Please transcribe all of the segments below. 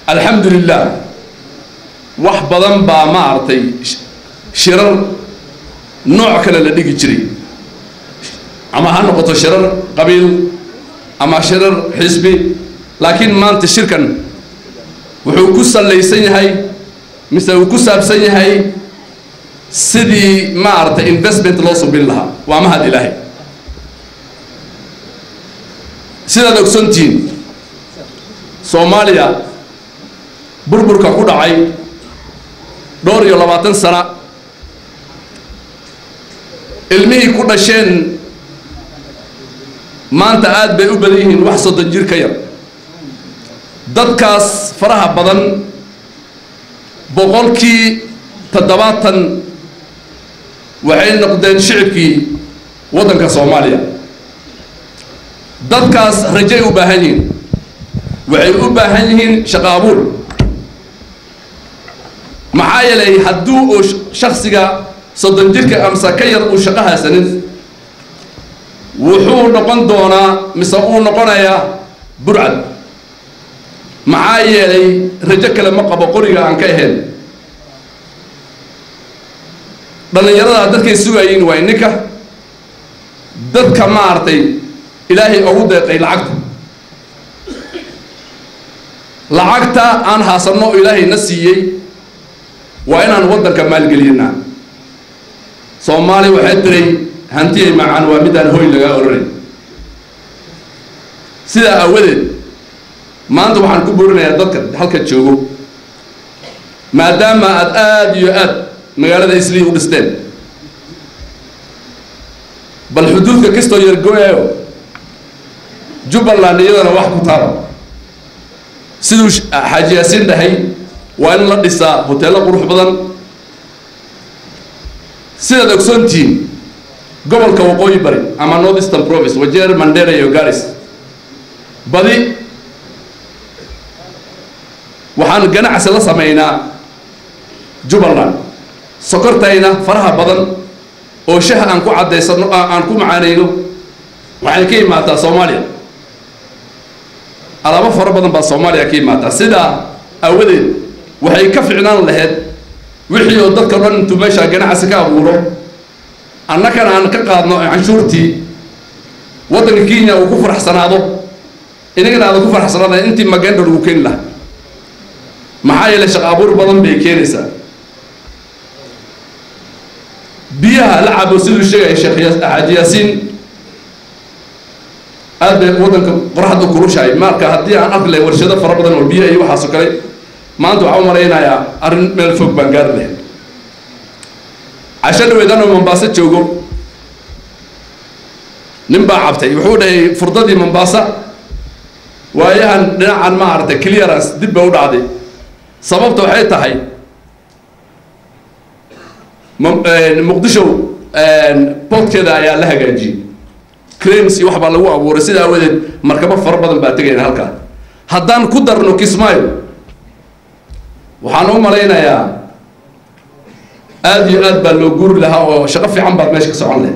الحمد لله وحبضن با ما أرتي شرر نوع كلا لديك جري أما هنقطة شرر قبيل أما شرر حزبي لكن ما أنت شركا وحوكوسا اللي يسني هاي مثل وكوسا بسني هاي سيدي ما أرتي investment لوصل بالله وما هذا إلهي سيدا دوكسنتين سوماليا بربركا كودعاي دور iyo 20 sano ilmihii ku dhasheen maanta aad bay u badan yihiin wax 30 jir ka yar dadkaas faraha badan boqolkii 70 waxay noqdeen shicibkii wadanka Soomaaliya dadkaas rajay u baahan yihiin waxay u baahan yihiin shaqo abuur maxaa yeelay hadduu oo shakhsiga 30 jirka amsa ka yar uu shaqo haysanin wuxuu noqon doonaa mise uu noqonayaa burcad maxaa yeelay rajo kale ma qabo qoriga aan ka ahayn dhalinyarada dadkay sugayeen waa ninka dadka maartay ilaahay ugu deeqay lacagta aan haasano ilaahay na siiyay waa inaan wadanka maalgeliyna Soomaali waxay tiray hantiye macaan waa midaan hooy laga oranay sida awadeed maanta waxaan ku buurinayaa dadka halka joogo maadaama aad iyo aad magaalada Islii u dhisteen bal xuduudka kasto yargooyayo Jubbaland iyadana wax ku taaro sidoo Xaaji Yaasiin dhahay waa in la dhisaa hoteelo qurux badan sida Dogsontiin gobolka waqooyi bari ama North Eastern Province Wajeer Mandera iyo Garis badi waxaan ganacsi la sameeynaa Jubbaland sokortayna faraha badan oo shaah aan ku cadeysano aan ku macaaneyno waxay ka imaataa Soomaaliya alaabo fara badan baa Soomaaliya ka imaataa sida awadeed waxay ka ficnaan lahayd wixii oo dadka dhan intuu meesha ganacsi ka abuuro annakana aan ka qaadno canshuurtii wadanka Kenya uu ku faraxsanaado inagana aad ku faraxsanaado intii maganda lagu keen lahaa maxaa yeelay shaqo abuur badan bay keenaysaa biyaha la cabo sidoo sheegay Sheekh Xaaji Yaasiin aad bay wadanka qorraxda ku rushay marka haddii aan arki lahayn warshado fara badan oo biyo iyo waxaas kale maanta waxaan maraynayaa arrin meel fog baan gaari lahayn عشان ويدانو منباسة جوجو نبى عبتي وحوده فرضتي منباسة وياهن نوعا ما عرفت كليرانس دب ودا عادي سببته حيته هاي مقدشو بوت كذا يا لها جاجي كريمس يوحب على هو ورسيدها ولد مركبة فربضن بعتقين هالكا هدان كدر إنه كسمايو وحنوم علينا يا آدي أدبا لو جور لها وشقفي عم بعد ماشي كسران له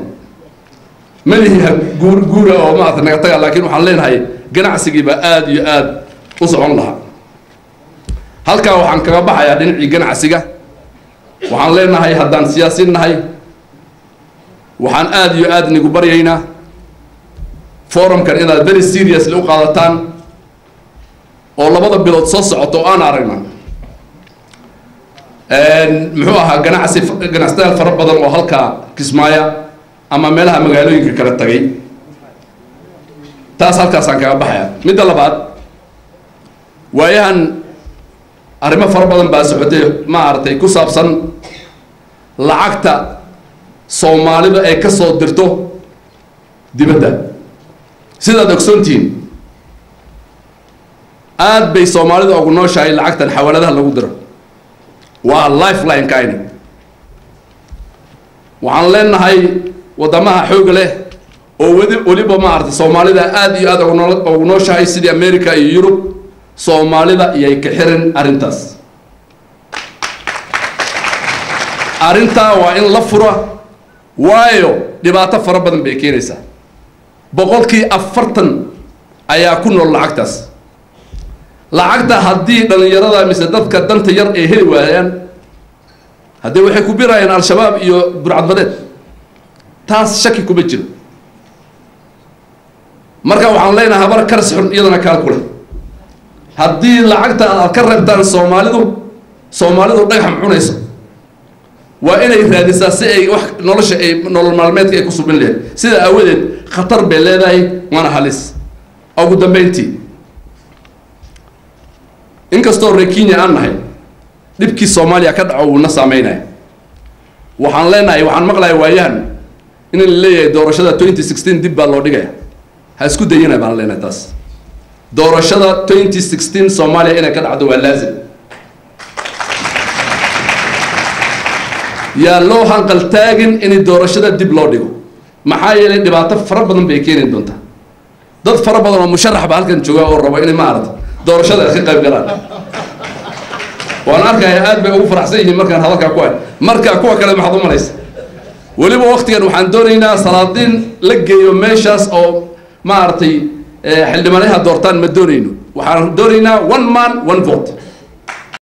من هي جور أو ما أثنى قطع لكن وحلين هاي جناح سجيبة آدي آد وصعون لها هالكا وحن كباح يا دين جناح سجى وحلين هاي هدان سياسيين هاي وحن آدي آد نجبري هنا فورم كان إذا very serious لو قادتان والله بدأ بلاد صوص عطوان عرينا محوها جناستال فرب بدن وهالكا كسمايا أما ملها مجالوين كلا تجي تاس هالكا سانكا بحيا مدة لبعض وياهن أريما فرب بدن باسعودي ما أرتي كوسابسن لعكتا صومالي بقى كسر درتو دي بدأ سيدا دوكسونتين آد بي صومالي ده أقولنا شاي لعكتا الحوالي ده اللي قدره واللايف لاين كاين وعن لنا هاي ودمها حوق له وليبا ما عرفت الصومالي ده آدي آد أغنوش هاي سيدي أمريكا يوروب صومالي ده يكحرن أرنتاس أرنتا وإن لفرة وايو دباتا فربضن بيكيريسا بقولكي أفرتن أياكون العكتاس lacagta haddii dhalinyarada mise dadka danta yar ay heli waayaan haddii waxay ku birayaan al-shabaab iyo burcadbadeed taas shaki kuma jiro marka waxaan leenahay habar karas xun iyadana kaal ku leh haddii lacagta aad ka reebtaan soomaalidu dhagax cunayso waa inay raadisaa si ay wax nolosha ay nolol maalmeedka ay ku subin leedahay sida awadeed khatar bay leedahay waana halis ugu dambeyntii inkastoo reer Kenya aan nahay dhibkii Soomaaliya ka dhaco uu na saameynay waxaan leenahay waxaan maqlay waayahan in la leeyahay doorashada 2016 dib baa loo dhigay ha isku dayina baan leenahay taas doorashada 2016 Soomaaliya inay ka dhacdo waa laazim yaa loo hanqal taagin in doorashada dib loo dhigo maxaa yeelay dhibaato fara badan bay keenin doonta dad fara badan oo musharax ba halkan jooga oo rabo inay ma aragto doorashada ay ka qayb galaan waan arkay aad bay ugu faraxsan yihiin markaan hadalka ku ay marka kuwa kale maxad u malaysa waliba waqtigan waxaan doonaynaa salaadiin la geeyo meeshaas oo ma aragtay xildhibaanaha doortaan ma doonayno waxaan doonaynaa one man one vote